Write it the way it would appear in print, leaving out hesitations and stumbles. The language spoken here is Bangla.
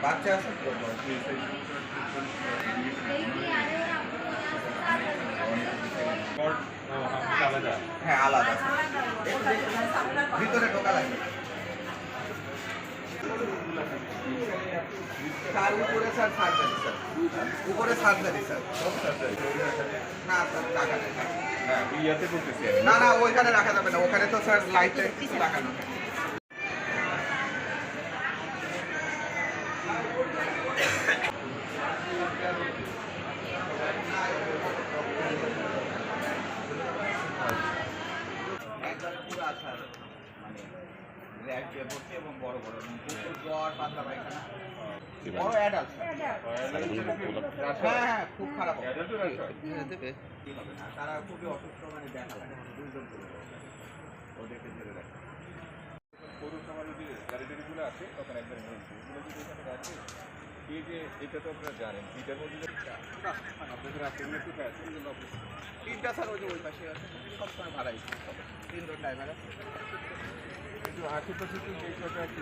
বাচ্চা আছে হ্যাঁ আলাদা ভিতরে ঢোকা লাগবে স্যার উপরে স্যার সার্জারি স্যার উপরে সার্জারি স্যার না স্যার টাকা নেই না না ওইখানে রাখা যাবে না ওখানে তো স্যার লাইটে লাগানো এবং বড় বড় জ্বর পাতলা পায়খানা বড় অ্যাডাল্ট হ্যাঁ হ্যাঁ খুব খারাপ তারা খুবই অসুস্থ মানে দেখা লাগে দুইজন করে ওদেরকে ধরে রাখে পৌরসভা যদি গাড়িগুলো আছে তখন একবার এগুলো যদি এখানে রাখে এই যে এটা তো আপনারা জানেন এটার মধ্যে আপনাদের রাস্তাগুলো ঠিক আছে তিনটা স্যার ওই যে ওই পাশে আছে সবসময় ভাড়াই তিনজন ড্রাইভার আছে কিন্তু আশেপাশে তো যে কটা আছে